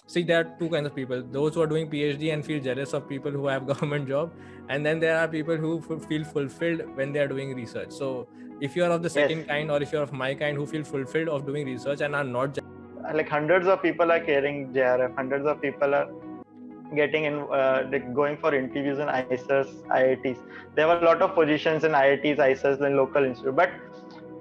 see, there are two kinds of people: those who are doing PhD and feel jealous of people who have government job, and then there are people who feel fulfilled when they are doing research. So if you are of the Yes, second kind, or if you are of my kind, who feel fulfilled of doing research and are not like hundreds of people are carrying JRF, hundreds of people are getting in, like going for interviews in ISERs, IITs. There have a lot of positions in IITs, ISERs, and local institute, but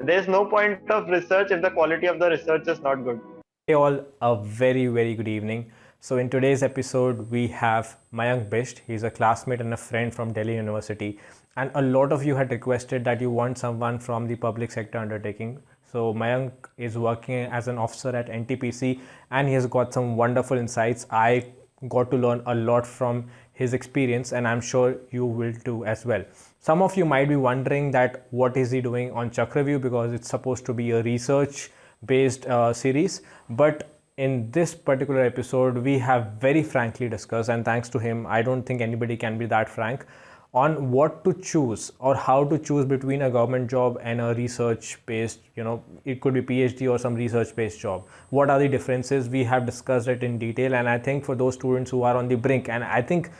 there's no point of research if the quality of the research is not good. Hey all, a very good evening. So in today's episode, we have Mayank Bisht. He's a classmate and a friend from Delhi University. And a lot of you had requested that you want someone from the public sector undertaking. So Mayank is working as an officer at NTPC and he has got some wonderful insights. I got to learn a lot from his experience and I'm sure you will too as well. Some of you might be wondering that what is he doing on Chakravyuha, because it's supposed to be a research based series, but in this particular episode we have very frankly discussed, and thanks to him, I don't think anybody can be that frank on what to choose or how to choose between a government job and a research based, it could be PhD or some research based job. What are the differences? We have discussed it in detail, and I think for those students who are on the brink, and I think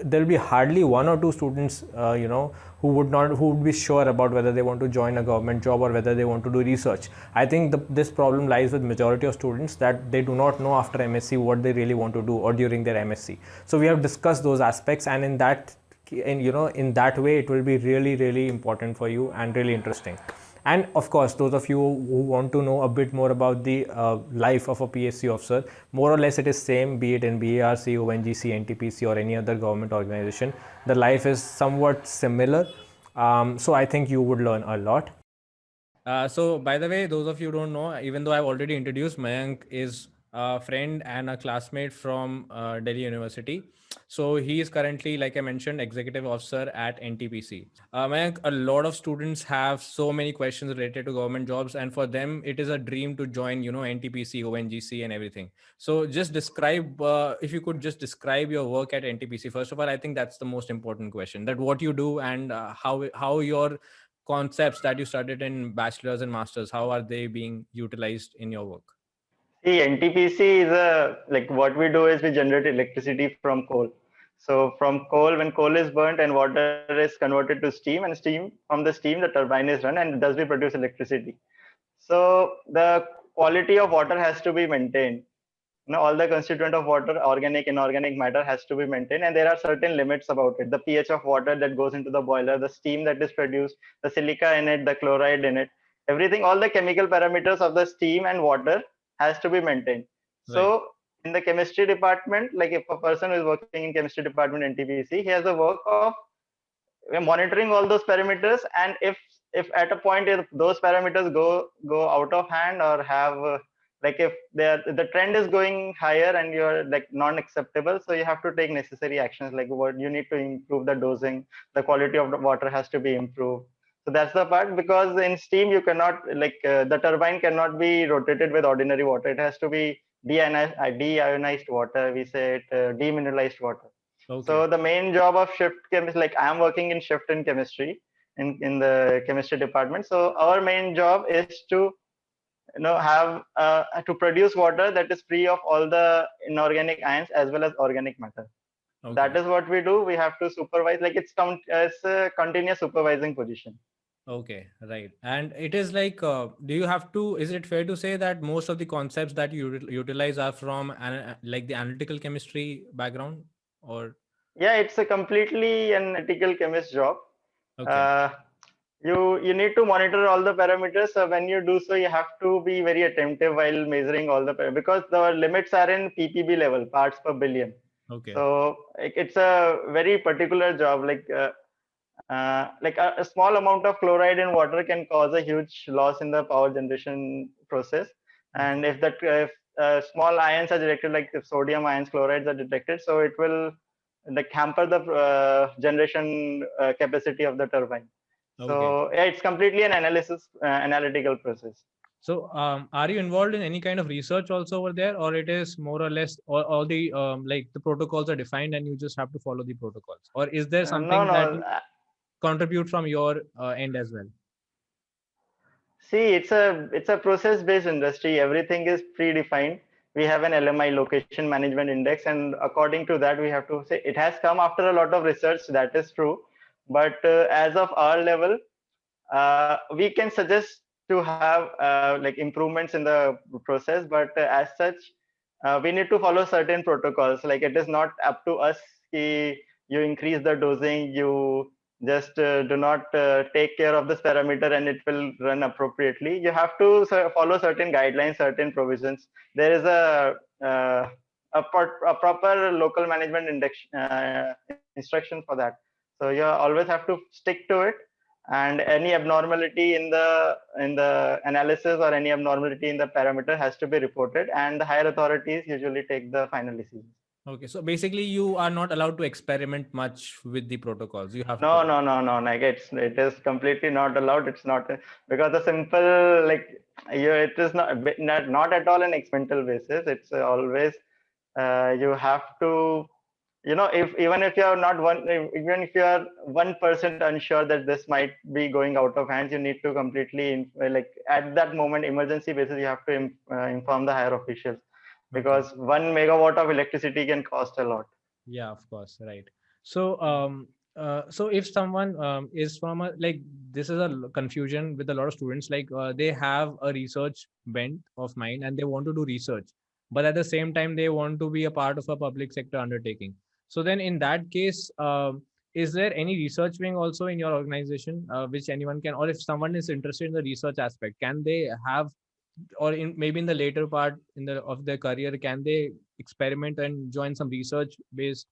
there will be hardly one or two students who would be sure about whether they want to join a government job or whether they want to do research. I think this problem lies with majority of students, that they do not know after MSc what they really want to do or during their MSc. So we have discussed those aspects, and in that way it will be really important for you and really interesting. And of course, those of you who want to know a bit more about the life of a PSU officer, more or less it is same, be it in BARC, ONGC, NTPC or any other government organization. The life is somewhat similar. So I think you would learn a lot. So by the way, those of you who don't know, even though I've already introduced, Mayank is a friend and a classmate from Delhi University. So he is currently, like I mentioned, executive officer at NTPC. Mayank, a lot of students have so many questions related to government jobs, and for them, it is a dream to join, NTPC, ONGC, and everything. So just describe, if you could just describe your work at NTPC. First of all, I think that's the most important question, that what you do and how your concepts that you studied in bachelor's and masters, how are they being utilized in your work? See, NTPC is like what we do is we generate electricity from coal. So from coal, when coal is burnt and water is converted to steam, and steam from the steam the turbine is run, and thus we produce electricity. So the quality of water has to be maintained. All the constituent of water, organic, inorganic matter, has to be maintained, and there are certain limits about it. The pH of water that goes into the boiler, the steam that is produced, the silica in it, the chloride in it, everything, all the chemical parameters of the steam and water has to be maintained. Right. So in the chemistry department, like if a person is working in chemistry department NTPC, he has a work of monitoring all those parameters, and if at a point if those parameters go out of hand or have like if the trend is going higher and you're like non-acceptable, so you have to take necessary actions, like what you need to improve the dosing, the quality of the water has to be improved. So that's the part, because in steam you cannot the turbine cannot be rotated with ordinary water. It has to be deionized water, we say it, demineralized water. Okay. So the main job of shift chemist, like I am working in shift in chemistry in the chemistry department. So our main job is to have to produce water that is free of all the inorganic ions as well as organic matter. Okay. That is what we do. We have to supervise, like it's a continuous supervising position. Okay, right. And it is like, do you have to, is it fair to say that most of the concepts that you utilize are from like the analytical chemistry background, or? Yeah, it's a completely analytical chemist job. Okay. Uh, you need to monitor all the parameters. So when you do so, you have to be very attentive while measuring all the parameters, because the limits are in ppb level, parts per billion. Okay. So it's a very particular job. Like a small amount of chloride in water can cause a huge loss in the power generation process. And if small ions are detected, like if sodium ions, chlorides are detected, so it will like hamper the generation capacity of the turbine. Okay. So yeah, it's completely an analytical process. So are you involved in any kind of research also over there, or it is more or less all the like the protocols are defined and you just have to follow the protocols, or is there No, something no. that you contribute from your end as well? See, it's a process-based industry. Everything is predefined. we have an LMI, location management index, and according to that we have to say it has come after a lot of research, that is true, but as of our level, we can suggest to have like improvements in the process, but as such we need to follow certain protocols. Like it is not up to us you increase the dosing, you just do not take care of this parameter and it will run appropriately. You have to follow certain guidelines, certain provisions. There is uh, a proper local management index, instruction for that. So you always have to stick to it, and any abnormality in the analysis or any abnormality in the parameter has to be reported, and the higher authorities usually take the final decision. Okay, so basically you are not allowed to experiment much with the protocols. You have No, to. no, no, no. Like it is completely not allowed. It's not because the simple like it is not at all an experimental basis. It's always you have to, if even if you are not even if you are 1% unsure that this might be going out of hands, you need to completely like at that moment emergency basis you have to inform the higher officials, Okay. because 1 megawatt of electricity can cost a lot. Yeah, of course, right. So, so if someone is from a like this is a confusion with a lot of students. Like they have a research bent of mind and they want to do research, but at the same time they want to be a part of a public sector undertaking. So then, in that case, is there any research wing also in your organization which anyone can, or if someone is interested in the research aspect, can they have, or in maybe in the later part in the of their career, can they experiment and join some research based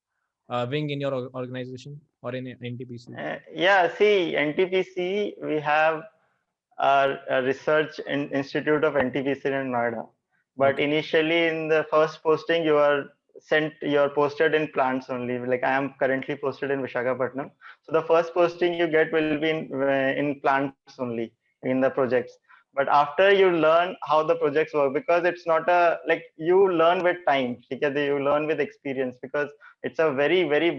wing in your organization or in NTPC? Yeah, see, NTPC, we have a research institute of NTPC in Noida. But Okay. initially, in the first posting, you are posted in plants only. Like I am currently posted in Visakhapatnam. So the first posting you get will be in plants only, in the projects. But after you learn how the projects work, because it's not a like you learn with time, because you learn with experience, because it's a very very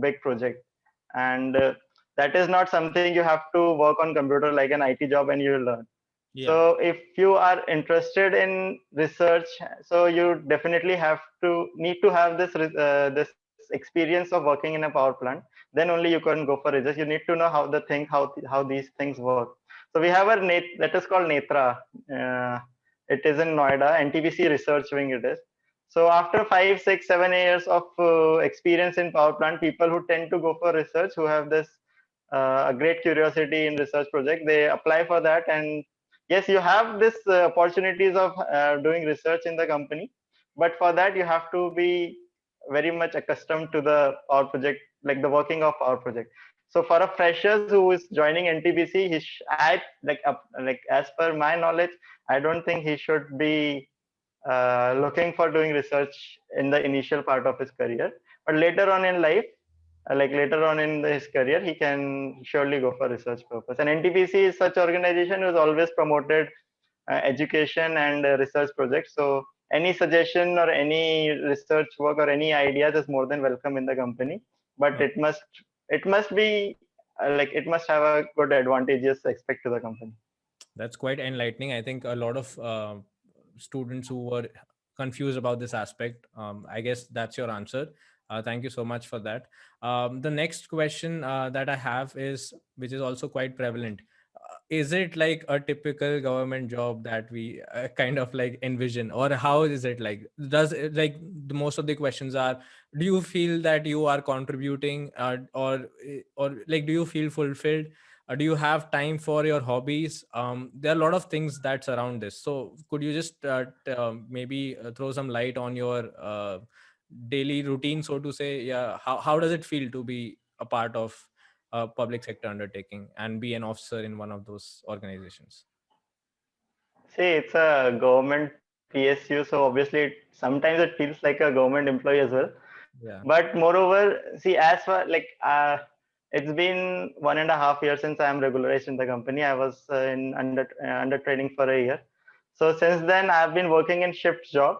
big project, and that is not something you have to work on computer like an IT job and you will learn. Yeah. So if you are interested in research, so you definitely need to have this experience of working in a power plant. Then only you can go for research. You need to know how these things work. So we have that is called Netra. Uh, it is in Noida, NTPC research wing it is. So after 5, 6, 7 years of experience in power plant, people who tend to go for research, who have this a great curiosity in research project, they apply for that. And yes, you have this opportunities of doing research in the company, but for that you have to be very much accustomed to the power project, like the working of power project. So for a freshers who is joining NTPC, like as per my knowledge, I don't think he should be looking for doing research in the initial part of his career. But later on in life, like later on in his career, he can surely go for research purpose. And NTPC is such organization who has always promoted education and research projects. So any suggestion or any research work or any ideas is more than welcome in the company. But Okay. it must be like it must have a good advantageous aspect to the company. That's quite enlightening. I think a lot of students who were confused about this aspect, I guess that's your answer. Thank you so much for that. The next question that I have is, which is also quite prevalent. Is it like a typical government job that we kind of like envision, or how is it like? Does it, like the most of the questions are, do you feel that you are contributing, or like do you feel fulfilled? Do you have time for your hobbies? There are a lot of things that surround this, so could you just maybe throw some light on your daily routine, so to say? Yeah, how does it feel to be a part of a public sector undertaking and be an officer in one of those organizations? See, it's a government PSU, so obviously sometimes it feels like a government employee as well. Yeah. But moreover, see, as far like it's been 1.5 years since I am regularized in the company. I was in under training for a year. So since then, I've been working in shift job.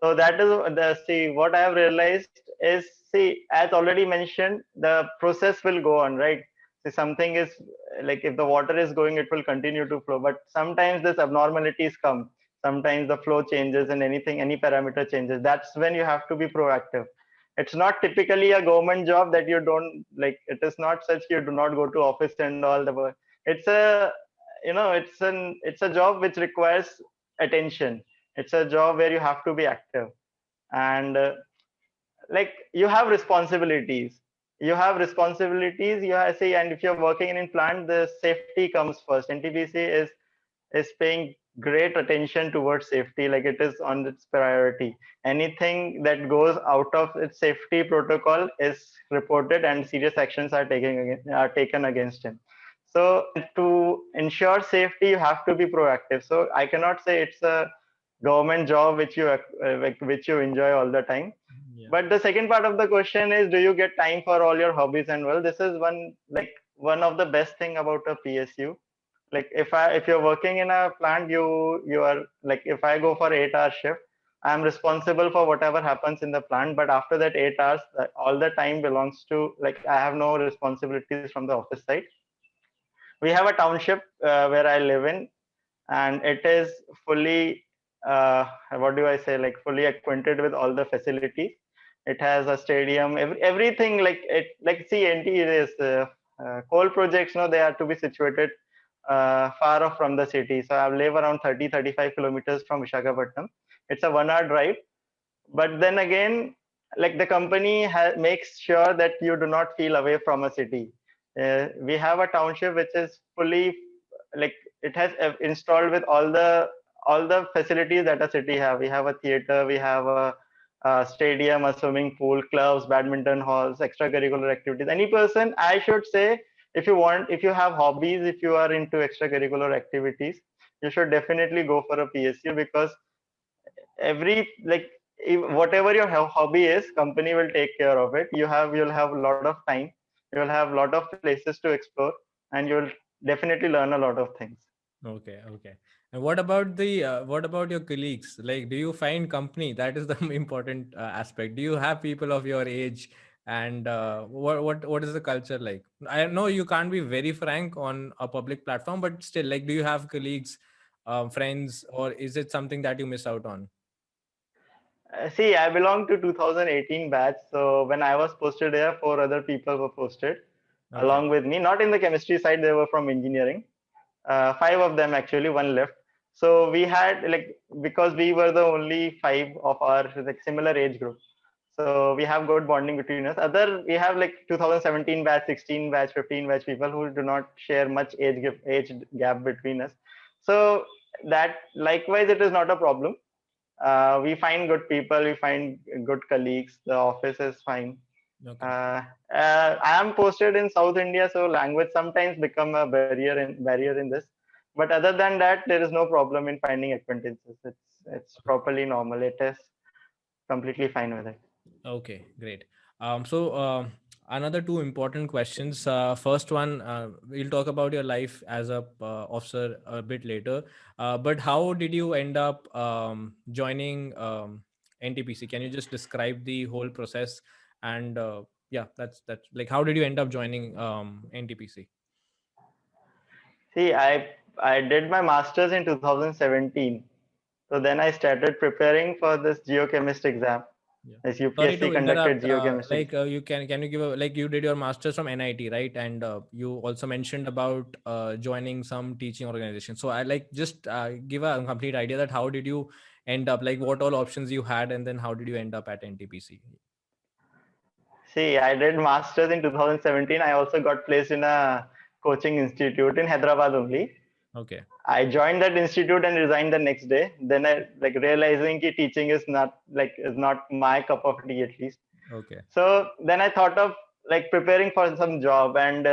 So that is the see what I have realized is, see, as already mentioned, the process will go on, right? See, something is like if the water is going, it will continue to flow. But sometimes this abnormalities come. sometimes the flow changes and any parameter changes. That's when you have to be proactive. It's not typically a government job that you don't like. It is not such you do not go to office and all the work. It's a, it's a job which requires attention. It's a job where you have to be active, and like you have responsibilities. You have see, and if you're working in plant, the safety comes first. NTPC is paying great attention towards safety, like it is on its priority. Anything that goes out of its safety protocol is reported and serious actions are taken against him. So to ensure safety, you have to be proactive. So I cannot say it's a government job which you enjoy all the time. Yeah. But the second part of the question is, do you get time for all your hobbies? And well, this is one of the best thing about a PSU. Like if you're working in a plant, you are like, if I go for 8 hour shift, I'm responsible for whatever happens in the plant. But after that 8 hours, all the time belongs to, like, I have no responsibilities from the office side. We have a township where I live in, and it is fully what do I say, like fully acquainted with all the facilities. It has a stadium, everything, like it, like see, NT is coal projects, no, they are to be situated far off from the city. So I live around 30-35 kilometers from Visakhapatnam. It's a 1 hour drive. But then again, like the company makes sure that you do not feel away from a city. We have a township which is fully, like, it has installed with all the facilities that a city have. We have a theater, we have a stadium, a swimming pool, clubs, badminton halls, extracurricular activities. Any person, I should say, if you have hobbies, if you are into extracurricular activities, you should definitely go for a PSU, because whatever your hobby is, company will take care of it. You'll have a lot of time, you'll have a lot of places to explore, and you'll definitely learn a lot of things. Okay, okay. And what about the what about your colleagues? Like, do you find company? That is the important aspect. Do you have people of your age? And what is the culture like? I know you can't be very frank on a public platform, but still, like, do you have colleagues, friends, or is it something that you miss out on? See, I belong to 2018 batch. So when I was posted there, 4 other people were posted Okay. along with me. Not in the chemistry side; they were from engineering. 5 of them actually, one left. So we had, like, because we were the only 5 of our like similar age group. So we have good bonding between us. We have like 2017 batch, 16 batch, 15 batch people who do not share much age gap between us. So that likewise, it is not a problem. We find good people, we find good colleagues. The office is fine. Okay. I am posted in South India, so language sometimes become a barrier in this. But other than that, there is no problem in finding acquaintances. It's properly normal. It is completely fine with it. Okay, great. So another two important questions. First one, we'll talk about your life as a officer a bit later. But how did you end up joining NTPC? Can you just describe the whole process? And yeah, that's like, how did you end up joining NTPC? See, I did my masters in 2017. So then I started preparing for this geochemist exam. Yeah. This Sorry UPSC to conducted interrupt. geochemist exam. Like, you can you give a, like, you did your masters from NIT, right? And you also mentioned about joining some teaching organization. So I like just give a complete idea that how did you end up, like, what all options you had, and then how did you end up at NTPC? See, I did masters in 2017. I also got placed in a coaching institute in Hyderabad only. Okay. I joined that institute and resigned the next day. Then I, like, realizing that teaching is not my cup of tea, at least. Okay. So then I thought of like preparing for some job, and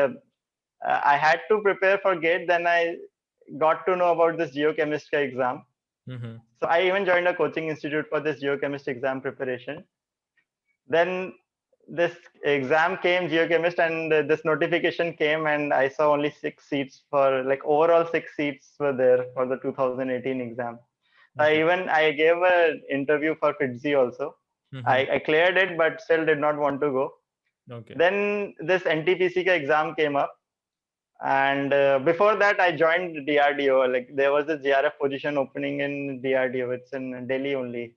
I had to prepare for GATE. Then I got to know about this geochemistry exam. Mm-hmm. So I even joined a coaching institute for this geochemist exam preparation. Then this exam came, geochemist, and this notification came, and I saw only 6 seats for, like, overall 6 seats were there for the 2018 exam. Okay. I gave an interview for FITZI also. Mm-hmm. I cleared it, but still did not want to go. Okay. Then this NTPC exam came up. And before that, I joined DRDO. Like there was a GRF position opening in DRDO. It's in Delhi only,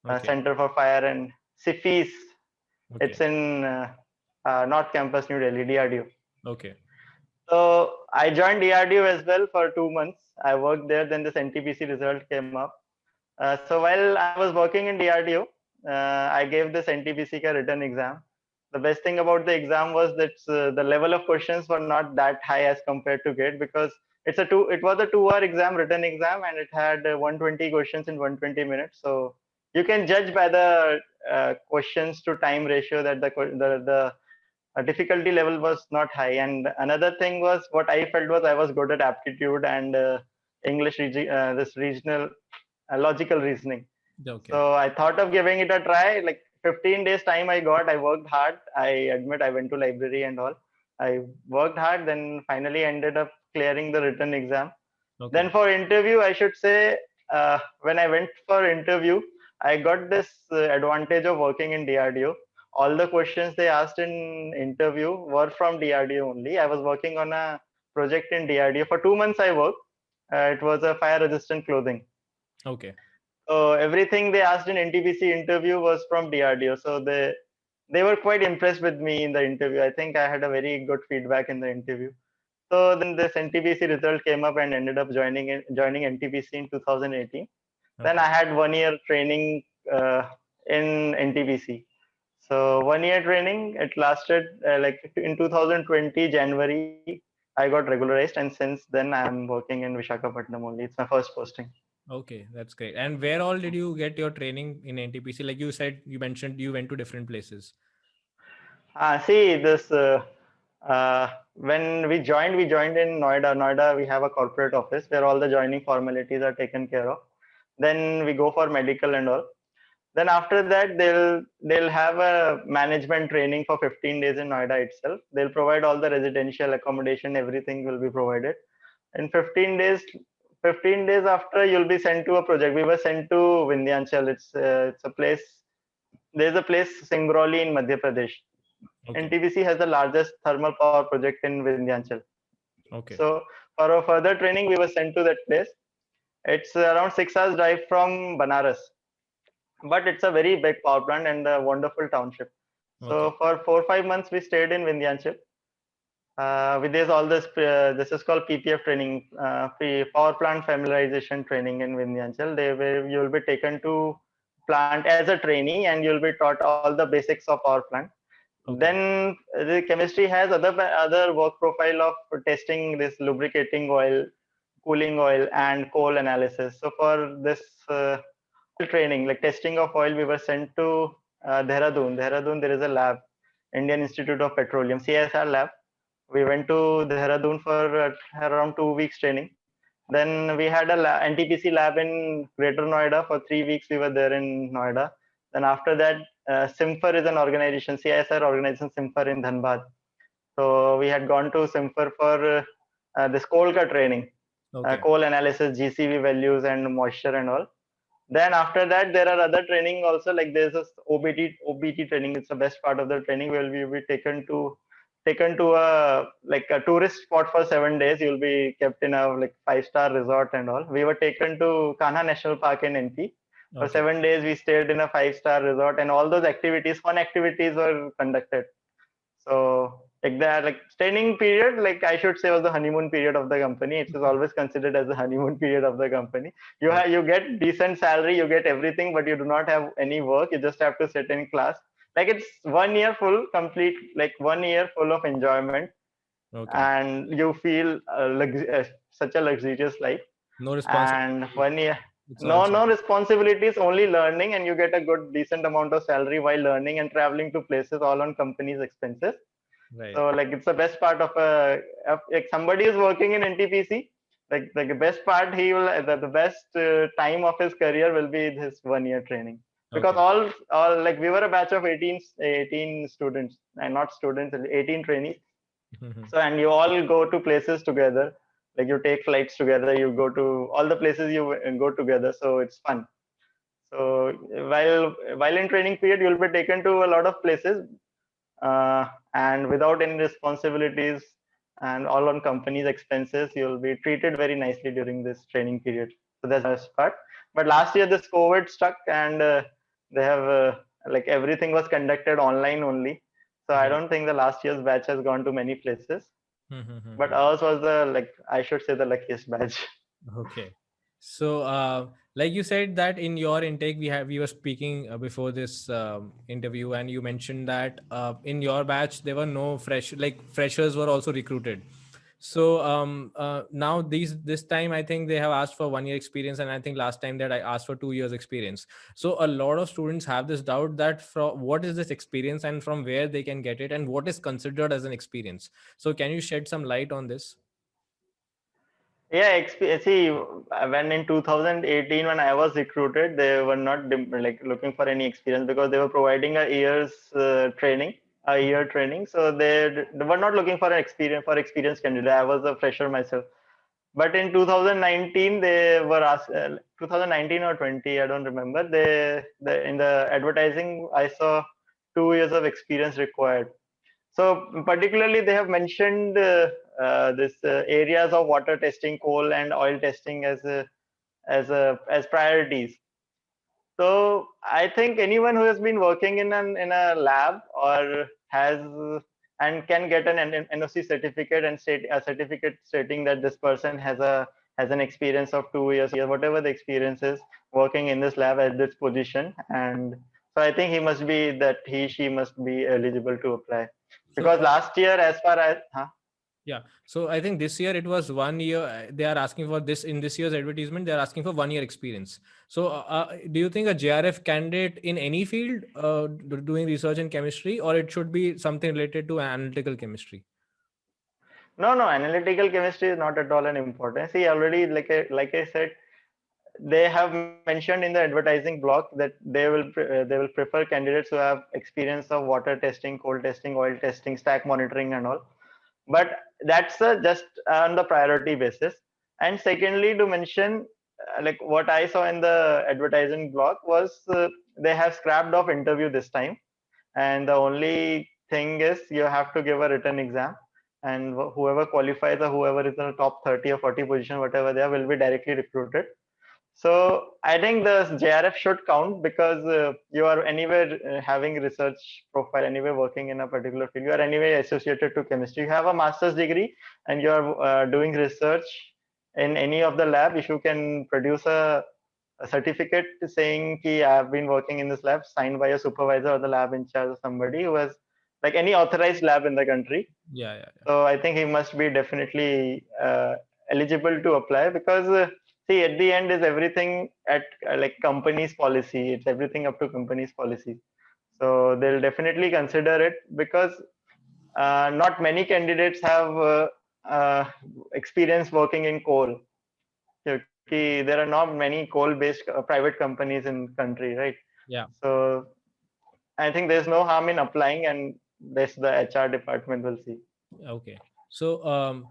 Okay. Center for Fire and CIFIS. It's Okay. in North Campus, New Delhi, DRDO. Okay. So I joined DRDO as well for 2 months. I worked there. Then this NTPC result came up. So while I was working in DRDO, I gave this NTPC ka written exam. The best thing about the exam was that the level of questions were not that high as compared to GATE, because it was a 2 hour exam, written exam, and it had 120 questions in 120 minutes. So you can judge by the questions to time ratio that the difficulty level was not high. And another thing was, what I felt was I was good at aptitude and this regional logical reasoning. Okay. So I thought of giving it a try. Like 15 days time I got. I worked hard. I admit I went to library and all. I worked hard. Then finally ended up clearing the written exam. Okay. Then for interview, I should say, when I went for interview, I got this advantage of working in DRDO. All the questions they asked in interview were from DRDO only. I was working on a project in DRDO. For 2 months I worked. It was a fire resistant clothing. Okay. So everything they asked in NTPC interview was from DRDO. So they were quite impressed with me in the interview. I think I had a very good feedback in the interview. So then this NTPC result came up and ended up joining NTPC in 2018. Then Okay. I had 1 year training in NTPC. So 1 year training, it lasted like in 2020 January. I got regularized, and since then I'm working in Visakhapatnam only. It's my first posting. Okay, that's great. And where all did you get your training in NTPC? Like you said, you mentioned you went to different places. See this. When we joined in Noida. Noida, we have a corporate office where all the joining formalities are taken care of. Then we go for medical and all. Then after that, they'll have a management training for 15 days in Noida itself. They'll provide all the residential accommodation, everything will be provided. In 15 days after, you'll be sent to a project. We were sent to Vindhyachal. It's a place. There's a place Singrauli in Madhya Pradesh. Okay. NTPC has the largest thermal power project in Vindhyachal. Okay. So for a further training, we were sent to that place. It's around 6 hours drive from Banaras, but it's a very big power plant and a wonderful township. Okay. So for 4 or 5 months, we stayed in Vindhyachal. With this, all this this is called PPF training, power plant familiarization training in Vindhyachal. You will be taken to plant as a trainee, and you'll be taught all the basics of power plant. Okay. Then the chemistry has other work profile of testing this lubricating oil, cooling oil, and coal analysis. So for this training, like testing of oil, we were sent to Dehradun. Dehradun, there is a lab, Indian Institute of Petroleum, CSR lab. We went to Dehradun for around 2 weeks training. Then we had a NTPC lab in Greater Noida for 3 weeks. We were there in Noida. Then after that, Simfer is an organization, CSR organization, Simfer in Dhanbad. So we had gone to Simfer for this coal training, Okay. coal analysis, GCV values, and moisture and all. Then after that, there are other training also. Like there's this OBT training. It's the best part of the training. Where we will be taken to a tourist spot for 7 days. You'll be kept in a like 5-star resort and all. We were taken to Kanha National Park in NP. For Okay. 7 days, we stayed in a 5-star resort, and all those activities, fun activities, were conducted. So like that, like training period, like I should say, was the honeymoon period of the company. It is always considered as the honeymoon period of the company. You get decent salary, you get everything, but you do not have any work. You just have to sit in class. Like it's 1 year full, complete, like 1 year full of enjoyment, Okay. and you feel such a luxurious life. No And responsibility. 1 year, It's all no chill. responsibilities, only learning, and you get a good decent amount of salary while learning and traveling to places all on company's expenses. Right. So like it's the best part of if somebody is working in NTPC, like the best part, he will the best time of his career will be this 1 year training, because Okay. all like we were a batch of 18 students, and not students, 18 trainees. So and you all go to places together, like you take flights together, you go to all the places you go together, so it's fun. So while in training period, you'll be taken to a lot of places, and without any responsibilities. and all on company's expenses. You'll be treated very nicely during this training period. So that's the first part. But last year this COVID stuck, and they have like everything was conducted online only. So I don't think the last year's batch has gone to many places. But ours was the, like, I should say, the luckiest batch. Okay. So, like you said that in your intake, we were speaking before this interview, and you mentioned that in your batch there were no freshers were also recruited. So now this time I think they have asked for 1 year experience, and I think last time that I asked for 2 years experience. So a lot of students have this doubt that from what is this experience and from where they can get it, and what is considered as an experience. So can you shed some light on this? Yeah, see, when in 2018, when I was recruited, they were not like looking for any experience, because they were providing a year's training, a year training. So they were not looking for an experience, for experienced candidate. I was a fresher myself. But in 2019, they were asked, 2019 or 20, I don't remember. In the advertising, I saw 2 years of experience required. So particularly, they have mentioned this areas of water testing, coal and oil testing as priorities. So I think anyone who has been working in a lab or has and can get an NOC certificate and state a certificate stating that this person has an experience of 2 years, whatever the experience is, working in this lab at this position. And so I think she must be eligible to apply, So because last year, as far as yeah. So I think this year it was 1 year. They are asking for this in this year's advertisement. They are asking for 1 year experience. So do you think a JRF candidate in any field doing research in chemistry, or it should be something related to analytical chemistry? no, analytical chemistry is not at all an importance. See, already, like I said, they have mentioned in the advertising block that they will prefer candidates who have experience of water testing, coal testing, oil testing, stack monitoring, and all. But that's just on the priority basis. And secondly, to mention, like what I saw in the advertising block was they have scrapped off interview this time, and the only thing is you have to give a written exam, and whoever qualifies or whoever is in the top 30 or 40 position, whatever they are, will be directly recruited. So I think the JRF should count, because you are anywhere having research profile, anyway working in a particular field. You are anyway associated to chemistry. You have a master's degree and you are doing research in any of the lab. If you can produce a certificate saying ki I have been working in this lab, signed by a supervisor or the lab in charge or somebody who has, like, any authorized lab in the country. Yeah. So I think he must be definitely eligible to apply, because see, at the end is everything at like company's policy. It's everything up to company's policy. So they'll definitely consider it, because not many candidates have experience working in coal. Okay, there are not many coal-based private companies in country, right? Yeah. So I think there's no harm in applying, and this the HR department will see. Okay. So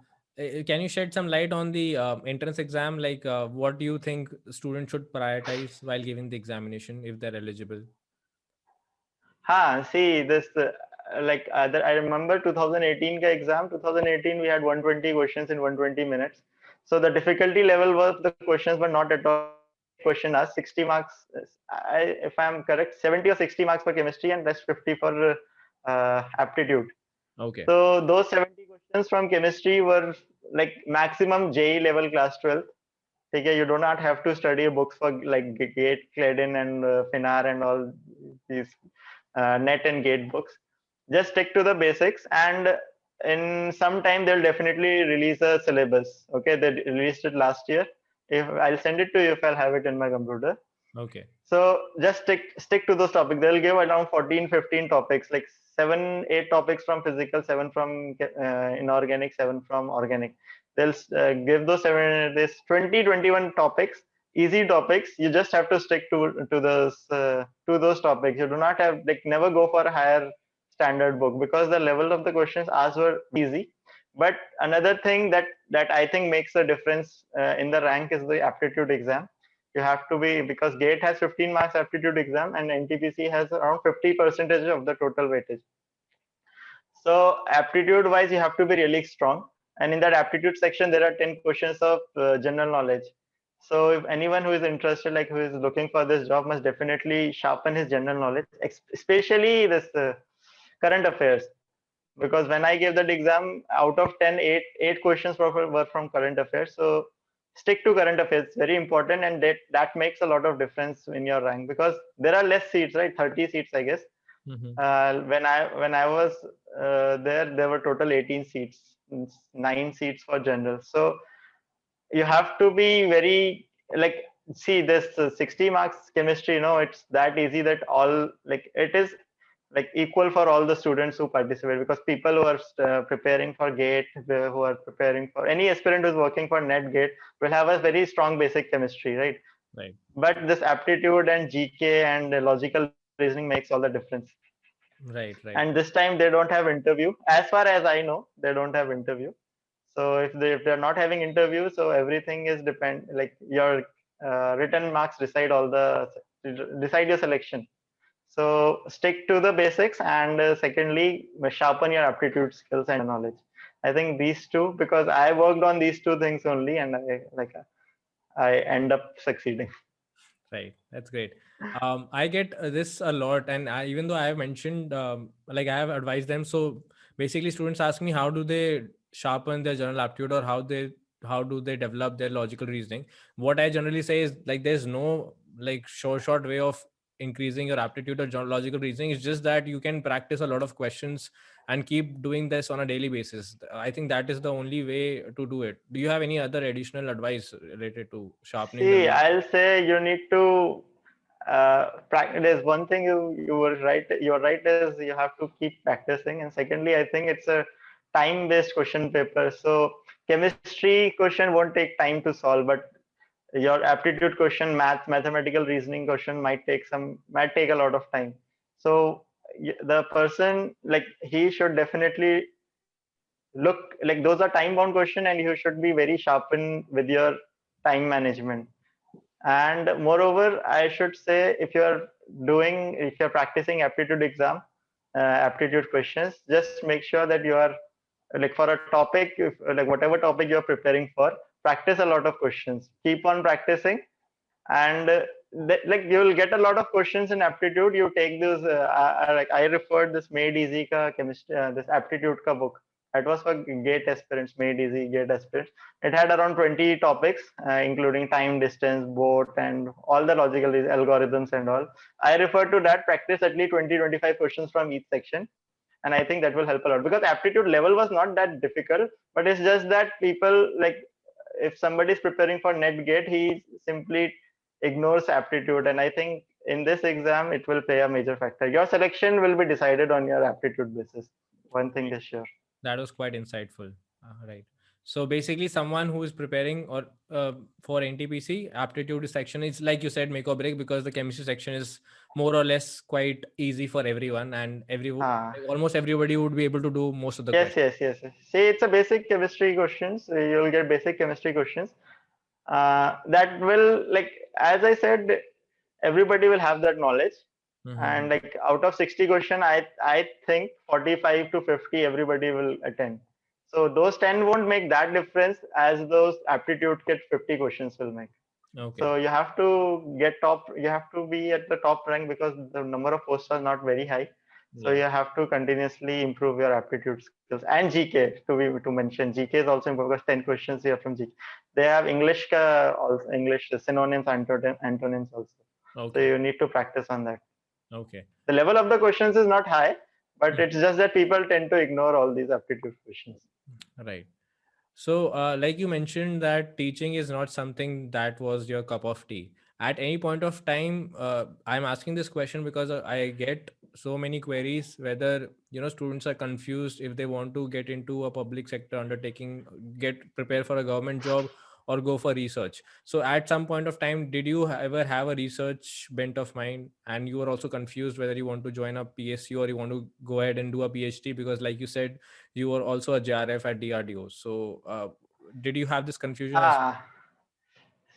can you shed some light on the entrance exam? Like, what do you think students should prioritize while giving the examination if they're eligible? See this I remember 2018 ka exam. 2018 we had 120 questions in 120 minutes. So the difficulty level was, the questions were not at all question asked. 60 marks, if I'm correct, 70 or 60 marks for chemistry and rest 50 for aptitude. Okay. So those 70 questions from chemistry were like maximum JE level class 12. Okay, you do not have to study books for like GATE, Claydon, and FINAR and all these net and gate books. Just stick to the basics, and in some time they'll definitely release a syllabus. Okay, they released it last year. If I'll send it to you, if I'll have it in my computer. Okay. So just stick to those topics. They'll give around 14 15 topics, like 7 8 topics from physical, 7 from inorganic, 7 from organic. They'll give those 7 this 20 21 topics, easy topics. You just have to stick to those topics. You do not have, like, never go for a higher standard book, because the level of the questions asked were easy. But another thing that I think makes a difference in the rank is the aptitude exam. You have to be, because GATE has 15 marks aptitude exam and NTPC has around 50% of the total weightage. So aptitude wise, you have to be really strong. And in that aptitude section, there are 10 questions of general knowledge. So if anyone who is interested, like who is looking for this job, must definitely sharpen his general knowledge, especially this current affairs. Because when I gave that exam, out of 10, eight questions were from current affairs. So stick to current affairs, very important, and that makes a lot of difference in your rank, because there are less seats, right? 30 seats, I guess. Mm-hmm. When I was there were total 18 seats, 9 seats for general. So you have to be very, like, see this 60 marks chemistry, it's that easy that all, like, it is like equal for all the students who participate, because people who are preparing for gate, who are preparing for any aspirant who's working for net gate, will have a very strong basic chemistry, right? Right. But this aptitude and gk and logical reasoning makes all the difference. Right. Right. And this time they don't have interview, as far as I know. They don't have interview. So if they're not having interview, so everything is depend, like your written marks decide your selection. So stick to the basics, and secondly, sharpen your aptitude skills and knowledge. I think these two, because I worked on these two things only, and I end up succeeding. Right. That's great. I get this a lot, and even though I have mentioned, like I have advised them. So basically, students ask me how do they sharpen their general aptitude, or how do they develop their logical reasoning. What I generally say is, like, there's no like short way of increasing your aptitude or logical reasoning. It's just that you can practice a lot of questions and keep doing this on a daily basis. I think that is the only way to do it. Do you have any other additional advice related to sharpening the See, logic? I'll say you need to practice. There's one thing you were right. You're right, is you have to keep practicing, and secondly, I think it's a time-based question paper. So chemistry question won't take time to solve, but your aptitude question, mathematical reasoning question might take a lot of time. So the person, like, he should definitely look, like, those are time bound question, and you should be very sharpened with your time management. And moreover, I should say, if you're practicing aptitude exam, aptitude questions, just make sure that you are, like, for a topic, like whatever topic you're preparing for, practice a lot of questions, keep on practicing. And like, you will get a lot of questions in aptitude. You take this like, I referred this made easy ka chemistry, this aptitude ka book. It was for gate aspirants, made easy gate aspirants. It had around 20 topics, including time, distance, boat, and all the logical algorithms and all. I refer to that. Practice at least 20-25 questions from each section, and I think that will help a lot, because aptitude level was not that difficult. But it's just that people, like, if somebody is preparing for net gate, he simply ignores aptitude. And I think in this exam it will play a major factor. Your selection will be decided on your aptitude basis. One thing is sure. That was quite insightful. Right. So basically, someone who is preparing or for NTPC, aptitude section is, like you said, make or break, because the chemistry section is more or less quite easy for everyone, and Ah, almost everybody would be able to do most of the yes, questions. yes, yes, yes. See, it's a basic chemistry questions. You'll get basic chemistry questions. That will, like, as I said, everybody will have that knowledge. Mm-hmm. And like, out of 60 question, I think 45 to 50 everybody will attend. So those 10 won't make that difference as those aptitude kit 50 questions will make. Okay. So you have to get top, you have to be at the top rank, because the number of posts are not very high. So Yeah. you have to continuously improve your aptitude skills, and GK, to mention. GK is also important, because 10 questions here from GK. They have English also, English synonyms, antonyms also. So Okay. you need to practice on that. Okay. The level of the questions is not high, but it's just that people tend to ignore all these aptitude questions. Right. So, like you mentioned, that teaching is not something that was your cup of tea. At any point of time, I'm asking this question because I get so many queries whether students are confused if they want to get into a public sector undertaking, get prepared for a government job, or go for research. So, at some point of time, did you ever have a research bent of mind, and you were also confused whether you want to join a PSU or you want to go ahead and do a PhD? Because, like you said, you were also a JRF at DRDO. So, did you have this confusion as Ah,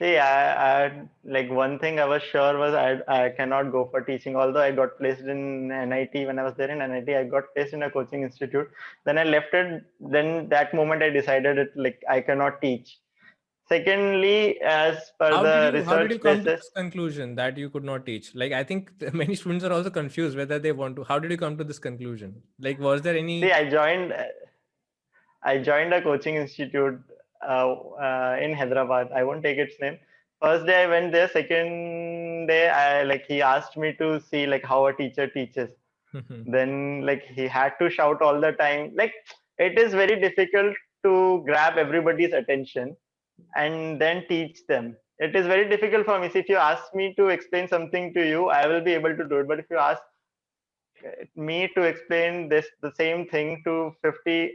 See, I like one thing I was sure was I cannot go for teaching. Although I got placed in NIT when I was there in NIT, I got placed in a coaching institute. Then I left it. Then that moment I decided it like I cannot teach. Secondly, as per the How did research you come to basis, this conclusion that you could not teach? Like, I think many students are also confused whether they want to. How did you come to this conclusion? Like, was there see, any? I joined a coaching institute in Hyderabad. I won't take its name. First day I went there. Second day, I like he asked me to see like how a teacher teaches. Then like he had to shout all the time. Like it is very difficult to grab everybody's attention and then teach them. It is very difficult for me. So if you ask me to explain something to you, I will be able to do it. But if you ask me to explain this the same thing to 50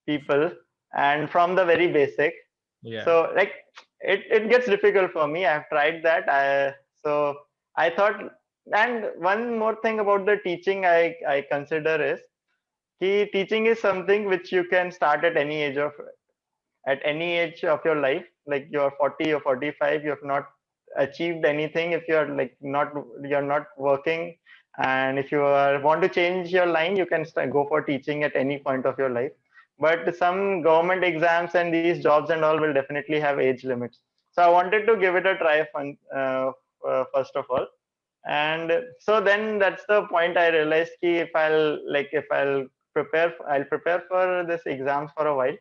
people and from the very basic, Yeah. so like it gets difficult for me. I've tried that. So I thought, and one more thing about the teaching I consider is teaching is something which you can start at any age of your life. Like you're 40 or 45, you have not achieved anything. If you're not working, and if you want to change your line, you can go for teaching at any point of your life. But some government exams and these jobs and all will definitely have age limits. So I wanted to give it a try first of all. And so then that's the point I realized if I'll prepare for this exams for a while.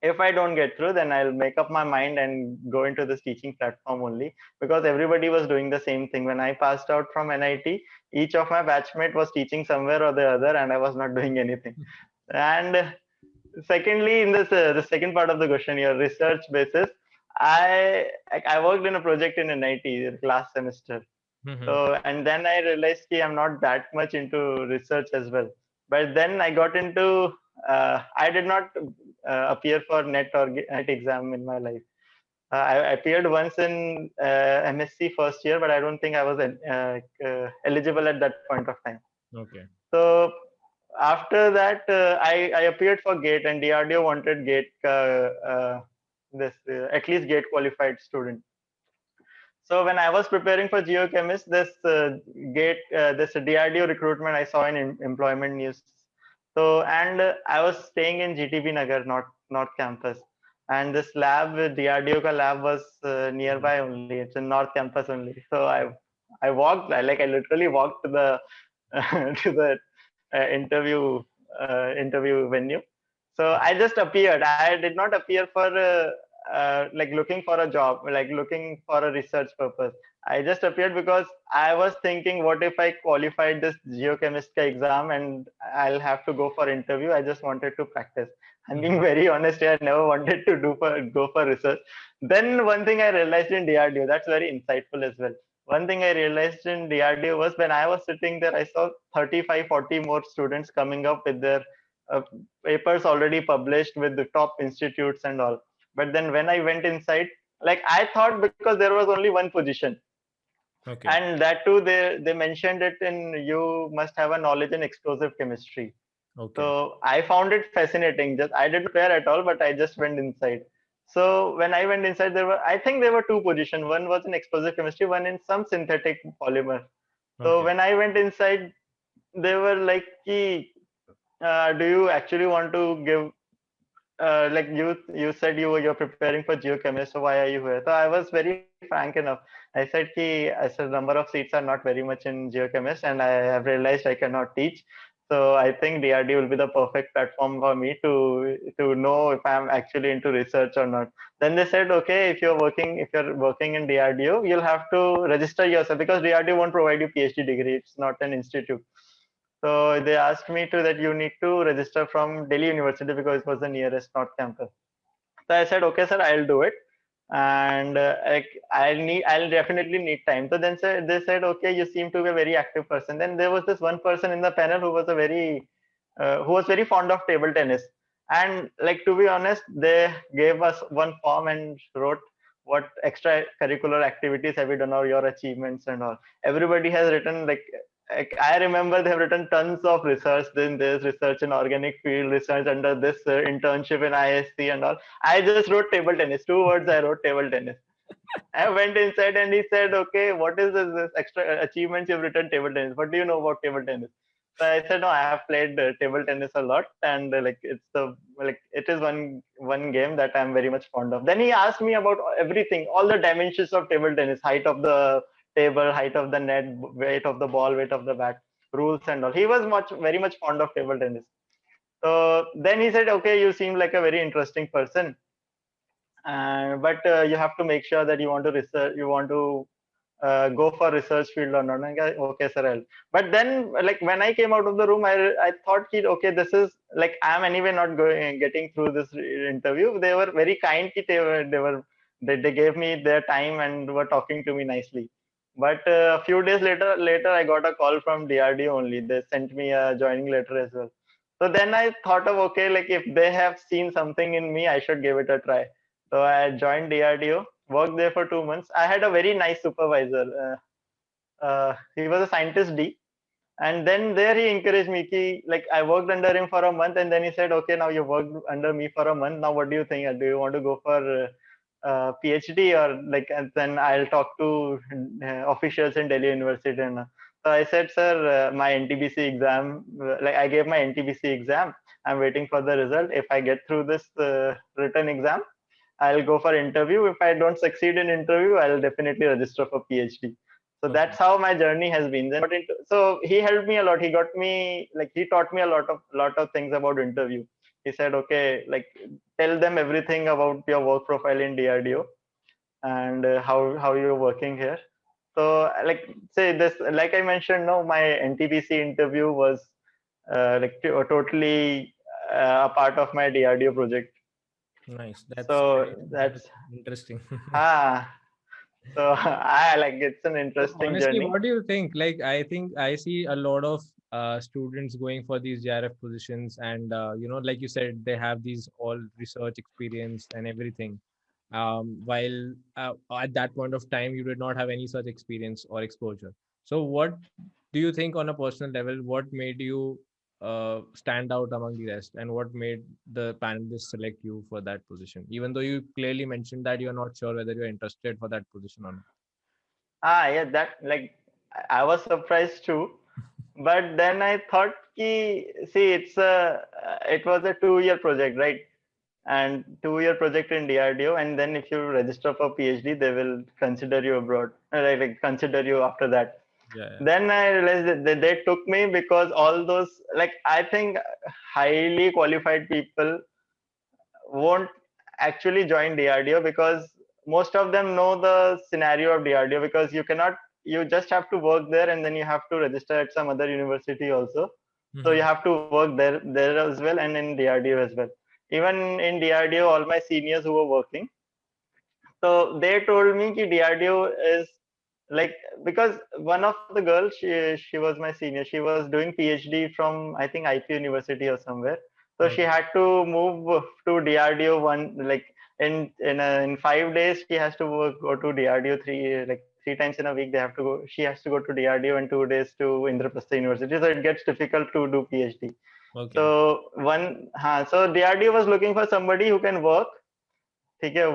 If I don't get through, then I'll make up my mind and go into this teaching platform only, because everybody was doing the same thing. When I passed out from NIT, each of my batchmate was teaching somewhere or the other, and I was not doing anything. And secondly, in the second part of the question, your research basis, I worked in a project in NIT last semester. So, and then I realized I'm not that much into research as well. But then I got into, I did not appear for NET or NET exam in my life. I appeared once in MSc first year, but I don't think I was eligible at that point of time. Okay. So after that, I appeared for GATE, and DRDO wanted GATE, at least GATE qualified student. So when I was preparing for geochemist, this DRDO recruitment I saw in employment news. So and I was staying in GTB Nagar, North Campus, and this lab, DRDO ka lab was nearby only. It's in North Campus only. So I walked, I literally walked to the to the interview venue. So I just appeared. I did not appear for like looking for a job, like looking for a research purpose. I just appeared because I was thinking, what if I qualified this geochemist exam and I'll have to go for interview? I just wanted to practice. I'm being very honest here. I never wanted to go for research. Then one thing I realized in DRDO, that's very insightful as well. One thing I realized in DRDO was when I was sitting there, I saw 35, 40 more students coming up with their uh, papers already published with the top institutes and all. But then when I went inside, like I thought, because there was only one position, Okay. and that too they mentioned it in, you must have a knowledge in explosive chemistry. Okay. So I found it fascinating. Just I didn't prepare at all, but I just went inside. So when I went inside, I think there were two positions. One was in explosive chemistry, one in some synthetic polymer. So Okay. when I went inside, they were like, do you actually want to give like you said you're preparing for geochemist, so why are you here? So I was very frank enough. I said I said number of seats are not very much in geochemist, and I have realized I cannot teach. So I think DRD will be the perfect platform for me to know if I'm actually into research or not. Then they said, okay, if you're working in DRDO, you'll have to register yourself, because DRDO won't provide you PhD degree. It's not an institute. So they asked me to that you need to register from Delhi University, because it was the nearest North campus. So I said, okay, sir, I'll do it, and I'll definitely need time. So then they said, okay, you seem to be a very active person. Then there was this one person in the panel who was very fond of table tennis, and like to be honest, they gave us one form and wrote what extracurricular activities have you done or your achievements and all. Everybody has written like I remember they have written tons of research. Then there's research in organic field, research under this internship in ISC and all. I just wrote table tennis. 2 words I wrote table tennis. I went inside and he said, "Okay, what is this extra achievements you've written table tennis? What do you know about table tennis?" So I said, "No, I have played table tennis a lot, and like it is one game that I'm very much fond of." Then he asked me about everything, all the dimensions of table tennis: height of the table, height of the net, weight of the ball, weight of the bat, rules and all. He was very much fond of table tennis. So then he said, "Okay, you seem like a very interesting person, but you have to make sure that you want to research, you want to go for research field or not." Okay, sir, but then like when I came out of the room, I thought, okay, this is like I'm anyway not going getting through this interview. They were very kind. They gave me their time and were talking to me nicely. But a few days later, I got a call from DRDO only. They sent me a joining letter as well. So then I thought of, okay, like if they have seen something in me, I should give it a try. So I joined DRDO, worked there for 2 months. I had a very nice supervisor. He was a scientist D, and then there he encouraged me. Like I worked under him for a month, and then he said, "Okay, now you worked under me for a month. Now what do you think? Do you want to go for PhD or like?" And then I'll talk to officials in Delhi University. And so I said, "Sir, my NTPC exam. Like I gave my NTPC exam. I'm waiting for the result. If I get through this written exam, I'll go for interview. If I don't succeed in interview, I'll definitely register for PhD." So Okay. that's how my journey has been. Then so he helped me a lot. He got me like he taught me a lot of things about interview. He said, "Okay, like tell them everything about your work profile in DRDO and how you're working here." So like say this, like I mentioned, no, my NTPC interview was totally a part of my DRDO project. Nice. That's So very that's interesting. ah. So I like it's an So interesting honestly, journey. what do you think? Like, I think I see a lot of students going for these JRF positions, and like you said, they have these all research experience and everything. While at that point of time, you did not have any such experience or exposure. So, what do you think on a personal level? What made you stand out among the rest, and what made the panelists select you for that position? Even though you clearly mentioned that you're not sure whether you're interested for that position or not. Yeah, that like I was surprised too. But then I thought, see, it was a 2 year project, right? And 2 year project in DRDO, and then if you register for PhD, they will consider you abroad, like consider you after that. Yeah, yeah. Then I realized that they took me because all those, like I think highly qualified people won't actually join DRDO because most of them know the scenario of DRDO, because you just have to work there and then you have to register at some other university also. So you Mhm. have to work there as well, and in DRDO as well. Even in DRDO, all my seniors who were working, so they told me that DRDO is like, because one of the girls, she was my senior. She was doing PhD from, I think, IP University or somewhere. So she Okay. had to move to DRDO one, like in 5 days she has to go to DRDO three times in a week. They have to go. She has to go to DRDO and 2 days to Indraprastha University. So it gets difficult to do PhD. Okay. So DRDO was looking for somebody who can work,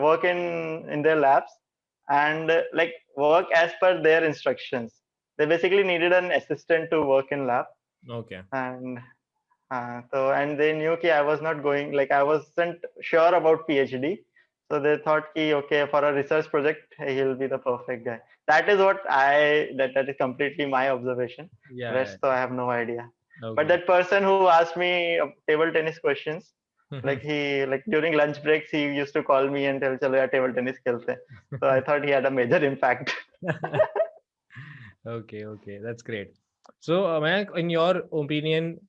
work in their labs, and like work as per their instructions. They basically needed an assistant to work in lab. Okay. And and they knew I was not going, like I wasn't sure about PhD. So they thought, okay, for a research project, he'll be the perfect guy. That is what that is completely my observation. Yeah, Rest, so I have no idea. yeah. But Okay. that person who asked me table tennis questions, like during lunch breaks, he used to call me and tell, "Chalo yaar, table tennis khelte." So I thought he had a major impact. Okay, okay, that's great. So, Mayank, in your opinion,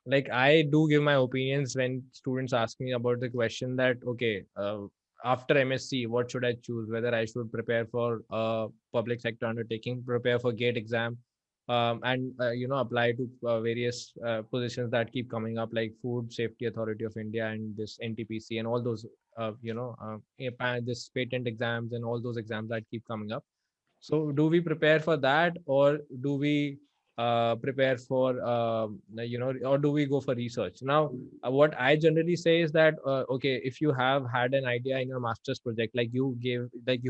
like I do give my opinions when students ask me about the question that, okay, after MSc, what should I choose? Whether I should prepare for public sector undertaking, prepare for GATE exam, and apply to various positions that keep coming up, like Food Safety Authority of India and this NTPC and all those, this patent exams and all those exams that keep coming up. So do we prepare for that, or do we prepare for or do we go for research? Now what I generally say is that okay, if you have had an idea in your master's project, like you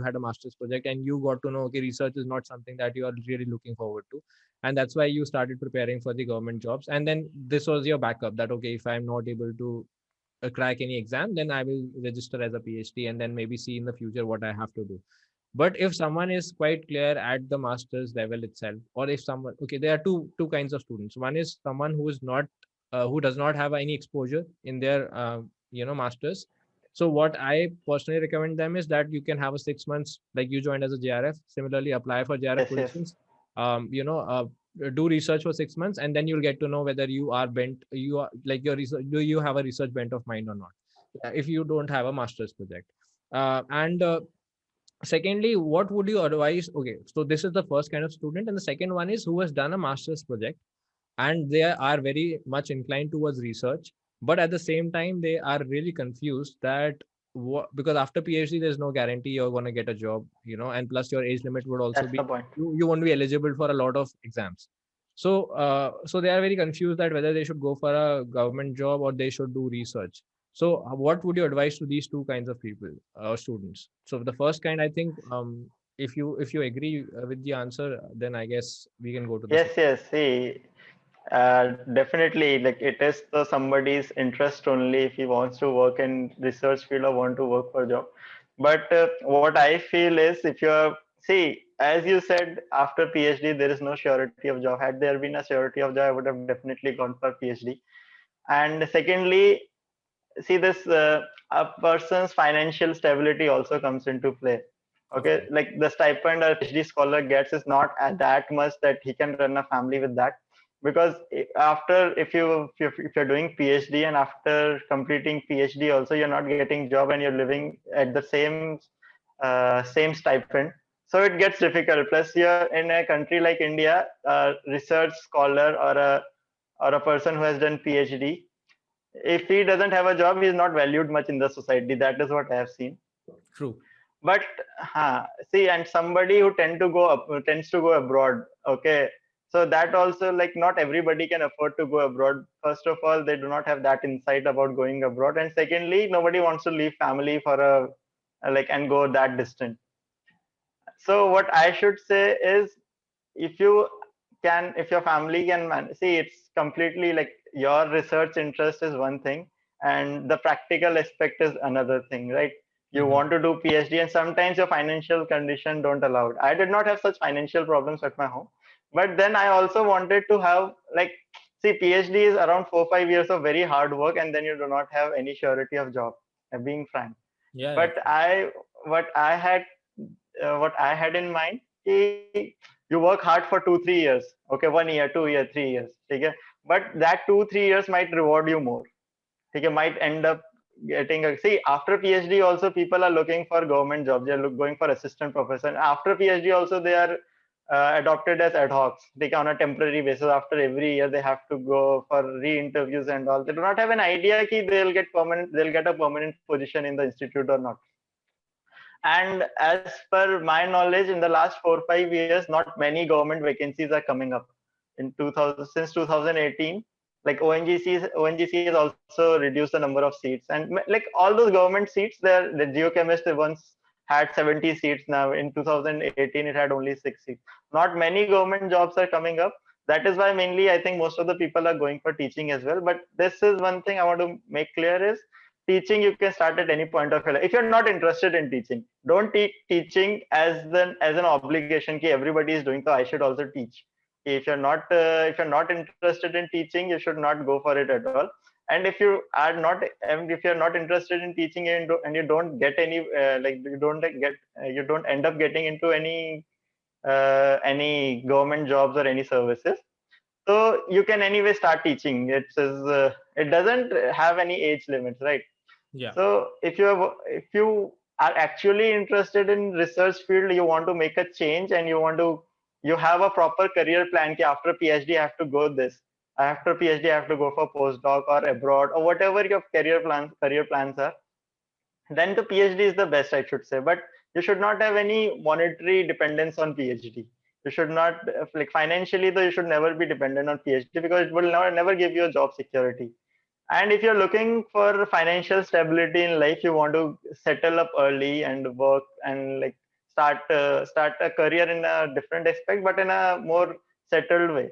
had a master's project and you got to know, okay, research is not something that you are really looking forward to, and that's why you started preparing for the government jobs, and then this was your backup, that okay, if I'm not able to crack any exam, then I will register as a PhD and then maybe see in the future what I have to do. But if someone is quite clear at the master's level itself, or if someone, okay, there are two kinds of students. One is someone who is not who does not have any exposure in their masters. So what I personally recommend them is that you can have a 6 months, like you joined as a JRF, similarly apply for JRF Yes, yes. positions. Do research for 6 months, and then you'll get to know whether you are bent, you are like your research, do you have a research bent of mind or not, if you don't have a master's project. And Secondly, what would you advise? Okay, so this is the first kind of student, and the second one is who has done a master's project and they are very much inclined towards research, but at the same time they are really confused that because after PhD there's no guarantee you're going to get a job, and plus your age limit would also That's be, the point. you won't be eligible for a lot of exams. So they are very confused that whether they should go for a government job or they should do research. So what would you advise to these two kinds of people, students? So the first kind, I think, if you agree with the answer, then I guess we can go to the Yes, second. yes. See, definitely, like it is the somebody's interest only if he wants to work in research field or want to work for job. But what I feel is, if you're, see, as you said, after PhD there is no surety of job. Had there been a surety of job, I would have definitely gone for PhD. And secondly, see this a person's financial stability also comes into play. Of Okay, course. like the stipend a PhD scholar gets is not at that much that he can run a family with that. Because after, if you're doing PhD and after completing PhD also you're not getting job and you're living at the same stipend, so it gets difficult. Plus you're in a country like India, a research scholar or a person who has done PhD, if he doesn't have a job, he's not valued much in the society. That is what I have seen. True. But see, and somebody who tends to go abroad. Okay, so that also, like, not everybody can afford to go abroad. First of all, they do not have that insight about going abroad, and secondly, nobody wants to leave family for and go that distant. So what I should say is, if your family can see, it's completely like your research interest is one thing and the practical aspect is another thing, right? You Hmm. want to do PhD and sometimes your financial condition don't allow it. I did not have such financial problems at my home, but then I also wanted to have, like, see, PhD is around 4 5 years of very hard work and then you do not have any surety of job, being frank. Yeah, yeah, But true. what I had what I had in mind, you work hard for 2 3 years, okay, 1 year, 2 year, 3 years, okay, but that 2 3 years might reward you more, okay, might end up getting a, see, after PhD also people are looking for government jobs, they're going for assistant professor. After PhD also they are adopted as ad hocs, they on a temporary basis. After every year they have to go for re-interviews and all. They do not have an idea ki they'll get a permanent position in the institute or not. And as per my knowledge, in the last 4 5 years, not many government vacancies are coming up. In 2000, since 2018, like ONGC has also reduced the number of seats, and like all those government seats, there the geochemist once had 70 seats. Now in 2018, it had only 6 seats. Not many government jobs are coming up. That is why mainly I think most of the people are going for teaching as well. But this is one thing I want to make clear is, teaching you can start at any point of your life. If you're not interested in teaching, don't teach teaching as an obligation ki everybody is doing, so I should also teach. If you're not interested in teaching, you should not go for it at all. And if you're not interested in teaching and you don't get any you don't end up getting into any government jobs or any services, so you can anyway start teaching. It doesn't have any age limits, right? Yeah. So if you are actually interested in research field, you want to make a change and you have a proper career plan. Ki after PhD I have to go this. After PhD I have to go for postdoc or abroad or whatever your career plans are. Then the PhD is the best, I should say. But you should not have any monetary dependence on PhD. You should not like financially though, you should never be dependent on PhD because it will never give you a job security. And if you're looking for financial stability in life, you want to settle up early and work and like start a career in a different aspect, but in a more settled way.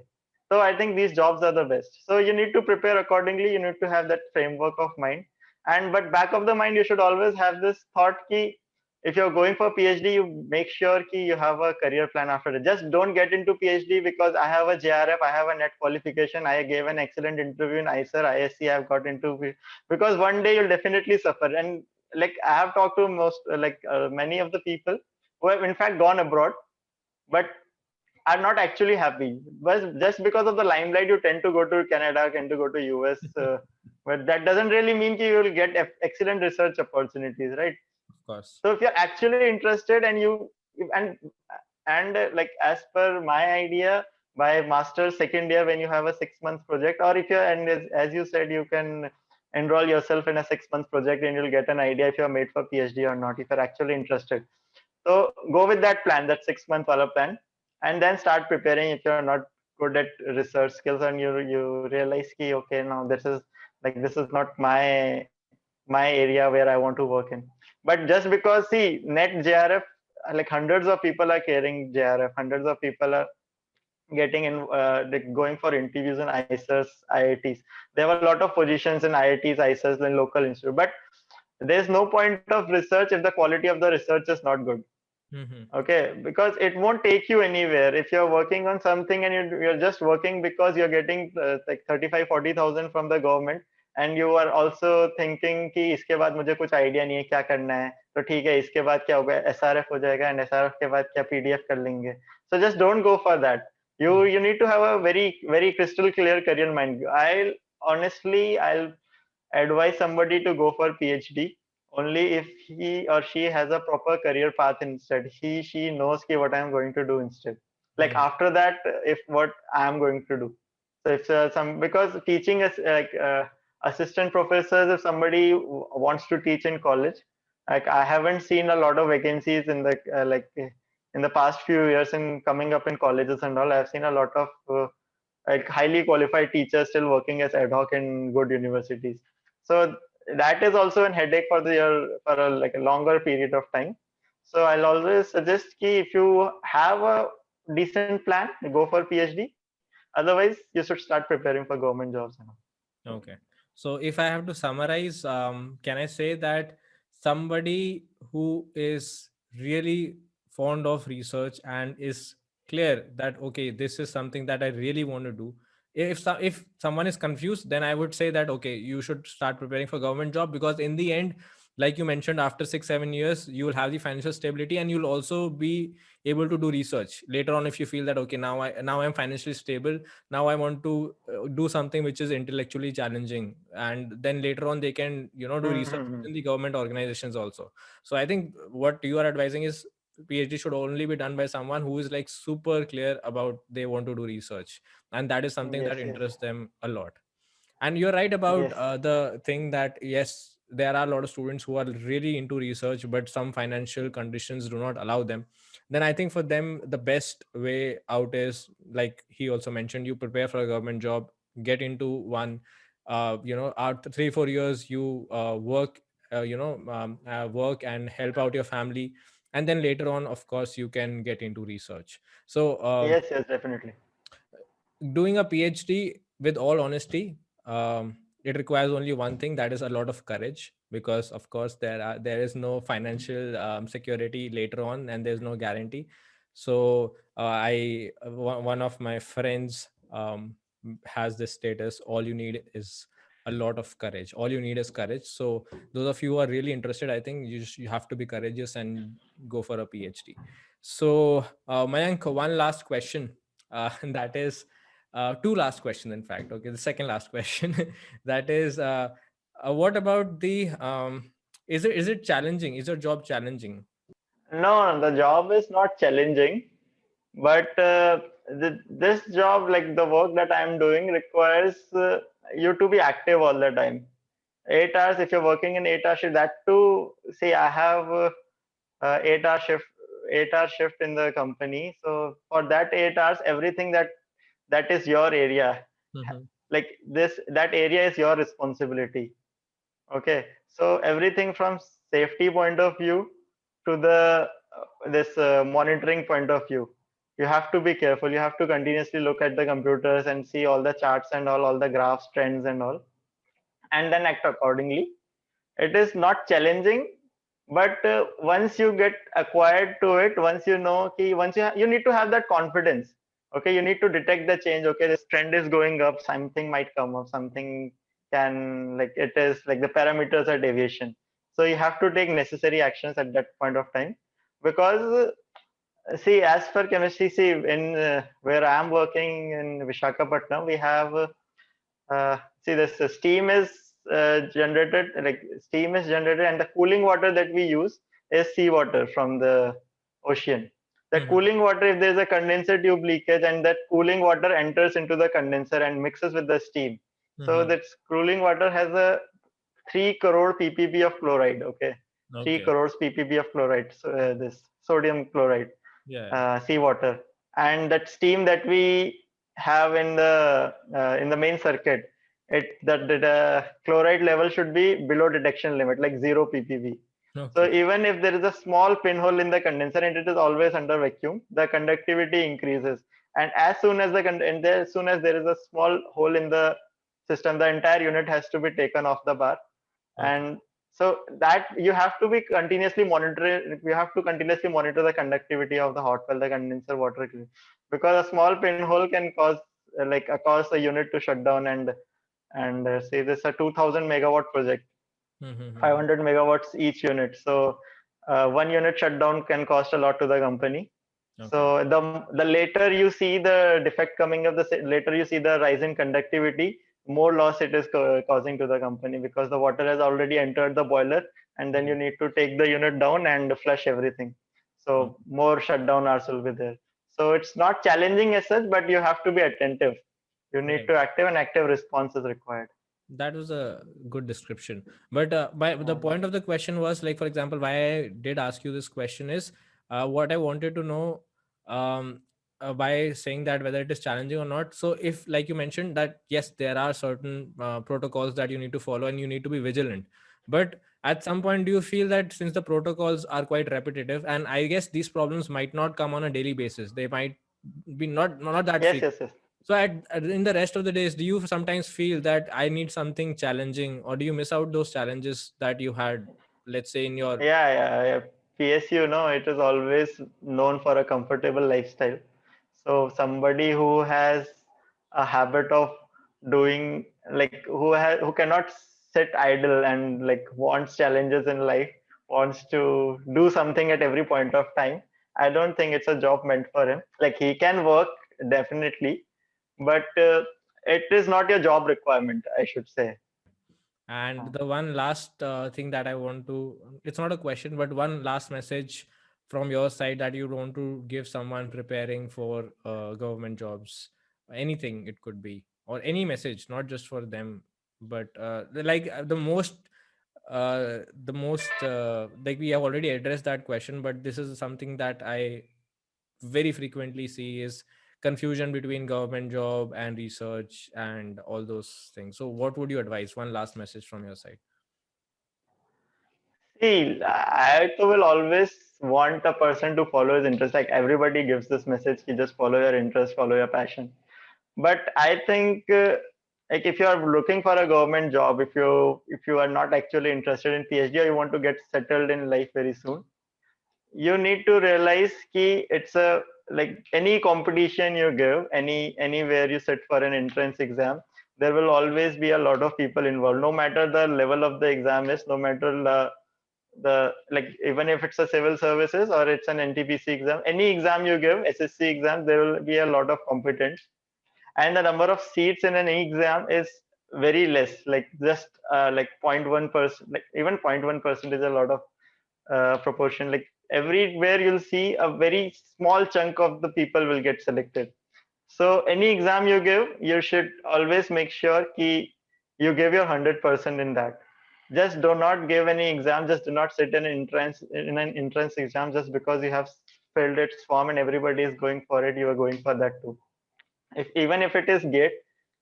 So I think these jobs are the best. So you need to prepare accordingly. You need to have that framework of mind. And but back of the mind, you should always have this thought ki if you're going for PhD, you make sure ki you have a career plan after it. Just don't get into PhD because I have a JRF, I have a net qualification, I gave an excellent interview in ICER, ISC, I've got into, because one day you'll definitely suffer. And like I have talked to many of the people who have in fact gone abroad, but are not actually happy. But just because of the limelight, you tend to go to Canada, tend to go to US. But that doesn't really mean you will get excellent research opportunities, right? Of course. So if you're actually interested and like as per my idea, by master's second year when you have a 6 month project, or if you're and as you said, you can enroll yourself in a 6 month project and you'll get an idea if you're made for PhD or not, if you're actually interested. So go with that plan, that 6 month wala plan, and then start preparing if you're not good at research skills and you realize ki okay, now this is not my area where I want to work in. But just because see net JRF, like hundreds of people are carrying JRF, hundreds of people are getting in like going for interviews in ICERs, IITs. There have a lot of positions in IITs, ICERs, and local institute. But there's no point of research if the quality of the research is not good. Okay, because it won't take you anywhere if you're working on something and you're just working because you're getting like 35-40,000 from the government, and you are also thinking कि इसके बाद मुझे कुछ idea नहीं है क्या करना है, तो ठीक है इसके बाद क्या होगा, SRF हो जाएगा, and SRF के बाद क्या PDF कर लेंगे. So just don't go for that. You need to have a very crystal clear career mind. I'll advise somebody to go for PhD only if he or she has a proper career path instead. She knows ki what I'm going to do instead. Like after that, if what I'm going to do. So if some because teaching is like assistant professors, if somebody wants to teach in college, like I haven't seen a lot of vacancies in the in the past few years in coming up in colleges and all. I've seen a lot of like highly qualified teachers still working as ad hoc in good universities. So that is also a headache for like a longer period of time. So I'll always suggest ki if you have a decent plan, go for PhD. Otherwise, you should start preparing for government jobs. Okay. So if I have to summarize, can I say that somebody who is really fond of research and is clear that okay, this is something that I really want to do. If someone is confused, then I would say that okay, you should start preparing for government job, because in the end, like you mentioned, after 6-7 years, you will have the financial stability and you'll also be able to do research later on if you feel that okay, now I'm financially stable, now I want to do something which is intellectually challenging, and then later on they can do research in the government organizations also. So I think what you are advising is PhD should only be done by someone who is like super clear about they want to do research, and that is something that Yes, interests them a lot. And you're right about yes, the thing that yes, there are a lot of students who are really into research but some financial conditions do not allow them. Then I think for them the best way out is, like he also mentioned, you prepare for a government job, get into one, out 3-4 years you work and help out your family, and then later on of course you can get into research. So yes, definitely. doing a PhD, with all honesty, it requires only one thing, that is a lot of courage, because of course there is no financial security later on, and there's no guarantee. So one of my friends has this status: all you need is a lot of courage. All you need is courage. So those of you who are really interested, I think you have to be courageous and go for a PhD. So Mayank, one last question, that is two last questions in fact. Okay, the second last question that is what about the is it challenging, is your job challenging? No, the job is not challenging, but this job, like the work that I'm doing, requires you to be active all the time. 8 hours, if you're working in 8 hour shift, that too, see, I have 8 hour shift 8-hour shift in the company. So for that 8 hours, everything that is your area, like that area is your responsibility. Okay, so everything from safety point of view to the this monitoring point of view, you have to be careful. You have to continuously look at the computers and see all the charts and all the graphs, trends and all, and then act accordingly. It is not challenging, but once you get acquired to it, once you know once you need to have that confidence. Okay, you need to detect the change. Okay, this trend is going up, something might come up, something can, like, it is like the parameters are deviation, so you have to take necessary actions at that point of time. Because see, as for chemistry, see, in where I am working in Vishakhapatnam, we have see, this steam is generated, like steam is generated, and the cooling water that we use is seawater from the ocean. That cooling water, if there is a condenser tube leakage and that cooling water enters into the condenser and mixes with the steam, so that cooling water has a 3 crore ppb of chloride. Okay, 3 crores ppb of chloride. So this sodium chloride, seawater, and that steam that we have in the main circuit, the chloride level should be below detection limit, like 0 ppb. So even if there is a small pinhole in the condenser and it is always under vacuum, the conductivity increases. And as soon as as soon as there is a small hole in the system, the entire unit has to be taken off the bar. And so that you have to be continuously monitor. You have to continuously monitor the conductivity of the hot well, the condenser water, because a small pinhole can cause cause a unit to shut down. And say this is a 2000 megawatt project, 500 megawatts each unit. So one unit shutdown can cost a lot to the company. So the later you see the defect coming up, the later you see the rise in conductivity, more loss it is causing to the company, because the water has already entered the boiler, and then you need to take the unit down and flush everything. So more shutdown hours will be there. So it's not challenging as such, but you have to be attentive. You need to active response is required. That was a good description. But the point of the question was, like, for example, why I did ask you this question is what I wanted to know, by saying that whether it is challenging or not. So if, like you mentioned, that yes, there are certain protocols that you need to follow and you need to be vigilant, but at some point, do you feel that since the protocols are quite repetitive, and I guess these problems might not come on a daily basis, they might be not that frequent. Yes. So in the rest of the days, do you sometimes feel that I need something challenging, or do you miss out those challenges that you had, let's say, in your... Yeah. PSU, it is always known for a comfortable lifestyle. So somebody who has a habit of doing, like, who cannot sit idle and like wants challenges in life, wants to do something at every point of time, I don't think it's a job meant for him. Like, he can work definitely, but it is not your job requirement, I should say. And the one last thing that I want to, it's not a question, but one last message from your side that you want to give someone preparing for government jobs, anything it could be, or any message, not just for them, but the most like, we have already addressed that question, but this is something that I very frequently see is confusion between government job and research and all those things. So what would you advise? One last message from your side. See, I will always want a person to follow his interest. Like, everybody gives this message, you just follow your interest, follow your passion. But I think, like, if you are looking for a government job, if you are not actually interested in PhD, or you want to get settled in life very soon, you need to realize that it's a, like, any competition you give, anywhere you sit for an entrance exam, there will always be a lot of people involved, no matter the level of the exam is, no matter the like, even if it's a civil services or it's an NTPC exam, any exam you give, SSC exam, there will be a lot of competence, and the number of seats in an exam is very less, like just like 0.1%, like even 0.1% is a lot of proportion. Like, everywhere you'll see a very small chunk of the people will get selected. So any exam you give, you should always make sure ki you give your 100% in that. Just do not give any exam. Just do not sit in an entrance exam just because you have filled its form and everybody is going for it, you are going for that too. Even if it is gate,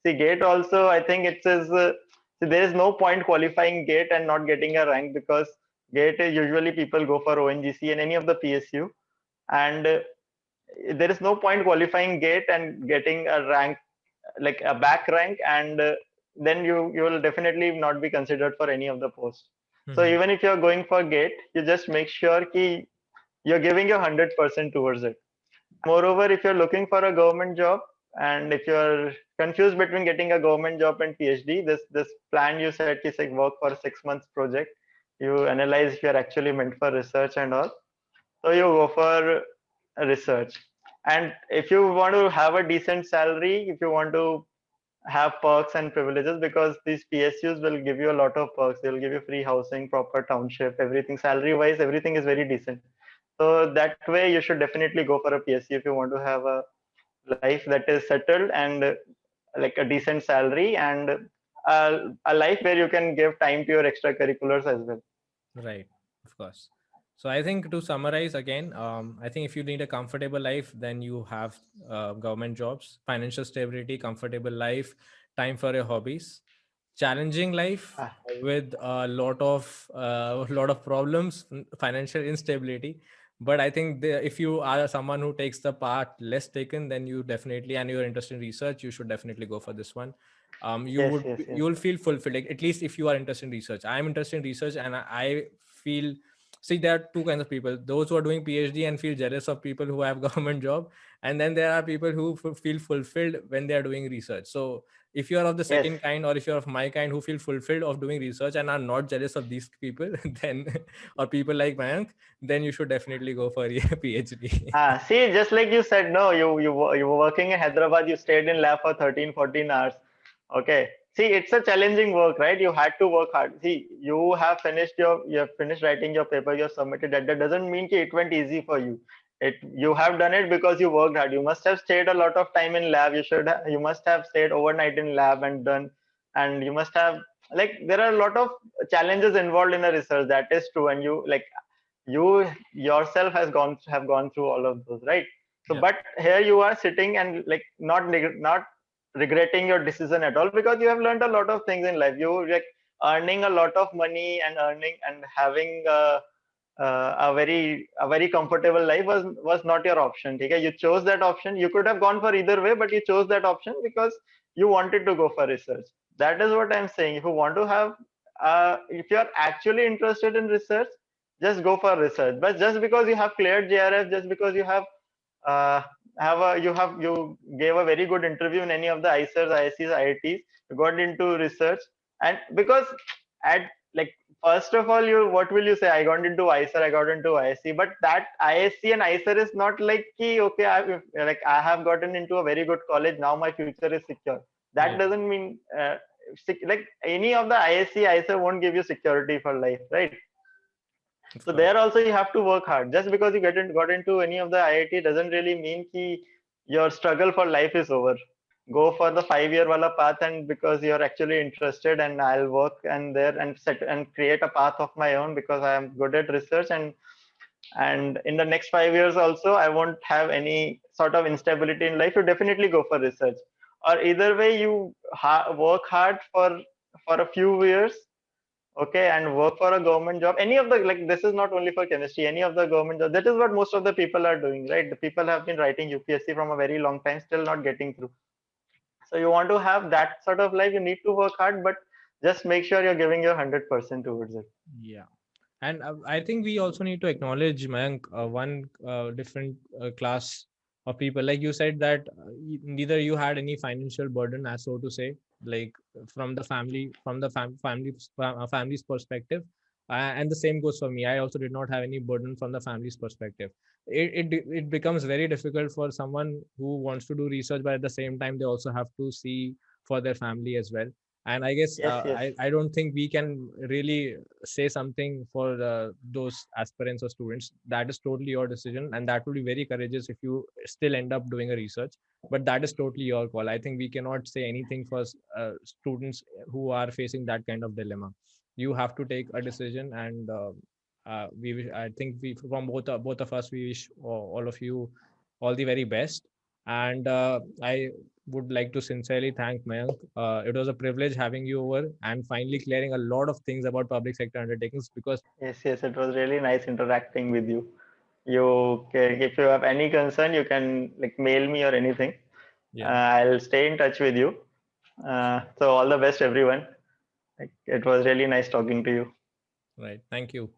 see gate also, I think it is see, there is no point qualifying gate and not getting a rank, because gate usually people go for ONGC and any of the PSU, and there is no point qualifying gate and getting a rank, like a back rank, and then you will definitely not be considered for any of the posts. So even if you're going for gate, you just make sure ki you're giving your 100% towards it. Moreover, if you're looking for a government job, and if you're confused between getting a government job and PhD, this plan you said is like work for 6 months project. You analyze if you're actually meant for research and all. So you go for research. And if you want to have a decent salary, if you want to have perks and privileges, because these PSUs will give you a lot of perks. They'll give you free housing, proper township, everything salary wise, everything is very decent. So that way you should definitely go for a PSU if you want to have a life that is settled, and like a decent salary, and a life where you can give time to your extracurriculars as well. Right, of course. So I think to summarize again, I think if you need a comfortable life, then you have government jobs, financial stability, comfortable life, time for your hobbies. Challenging life Ah, with a lot of problems, financial instability. But I think if you are someone who takes the path less taken, then you definitely, and you're interested in research, you should definitely go for this one. yes, yes, yes. You will feel fulfilled, like, at least if you are interested in research. I'm interested in research, and I feel, see, there are two kinds of people: those who are doing PhD and feel jealous of people who have government job, and then there are people who feel fulfilled when they are doing research. So if you are of the Yes. second kind, or if you're of my kind who feel fulfilled of doing research and are not jealous of these people, then or people like Mayank, then you should definitely go for a PhD. See, just like you said, no, you were working in Hyderabad, you stayed in lab for 13, 14 hours. Okay. See, it's a challenging work, right? You had to work hard. See, you have finished writing your paper, you have submitted that. That doesn't mean it went easy for you. You have done it because you worked hard. You must have stayed a lot of time in lab. You must have stayed overnight in lab and done, and you must have, like, there are a lot of challenges involved in a research. That is true. And you yourself have gone through all of those, right? So Yeah. but here you are sitting and like not regretting your decision at all, because you have learned a lot of things in life. You like earning a lot of money and earning and having a very comfortable life was not your option. Okay, you chose that option. You could have gone for either way, but you chose that option because you wanted to go for research. That is what I'm saying. If you want to have if you're actually interested in research, just go for research. But just because you have cleared JRF, just because you uh, you gave a very good interview in any of the ICERs, ISCs, IITs, you got into research, and because at like first of all, you what will you say? I got into ICER, I got into ISC, but that ISC and ICER is not like ki, okay, I have gotten into a very good college, now my future is secure. That Yeah, doesn't mean like any of the ISC, ICER won't give you security for life, right? of So course. there also you have to work hard. Just because you got into any of the IIT doesn't really mean ki your struggle for life is over. Go for the 5 year wala path, and because you're actually interested, and I'll work and there and set and create a path of my own, because I am good at research, and in the next 5 years also I won't have any sort of instability in life. You definitely go for research. Or either way, you work hard for a few years, okay, and work for a government job. Any of the, like, this is not only for chemistry, any of the government job. That is what most of the people are doing, right? The people have been writing UPSC from a very long time, still not getting through. So you want to have that sort of life, you need to work hard, but just make sure you're giving your 100% towards it. Yeah. And I think we also need to acknowledge, Mayank, one different class of people. Like you said that neither you had any financial burden, as so to say, like from the family, from the family's perspective. And the same goes for me. I also did not have any burden from the family's perspective. It becomes very difficult for someone who wants to do research, but at the same time, they also have to see for their family as well. And I guess Yes, yes. I don't think we can really say something for those aspirants or students. That is totally your decision, and that will be very courageous if you still end up doing a research. But that is totally your call. I think we cannot say anything for students who are facing that kind of dilemma. You have to take a decision, and I think we from both of us, we wish all of you all the very best. And I would like to sincerely thank Mayank. It was a privilege having you over and finally clearing a lot of things about public sector undertakings, because Yes, it was really nice interacting with you. If you have any concern, you can like mail me or anything. yeah, I'll stay in touch with you. So all the best, everyone. Like, it was really nice talking to you. right. Thank you.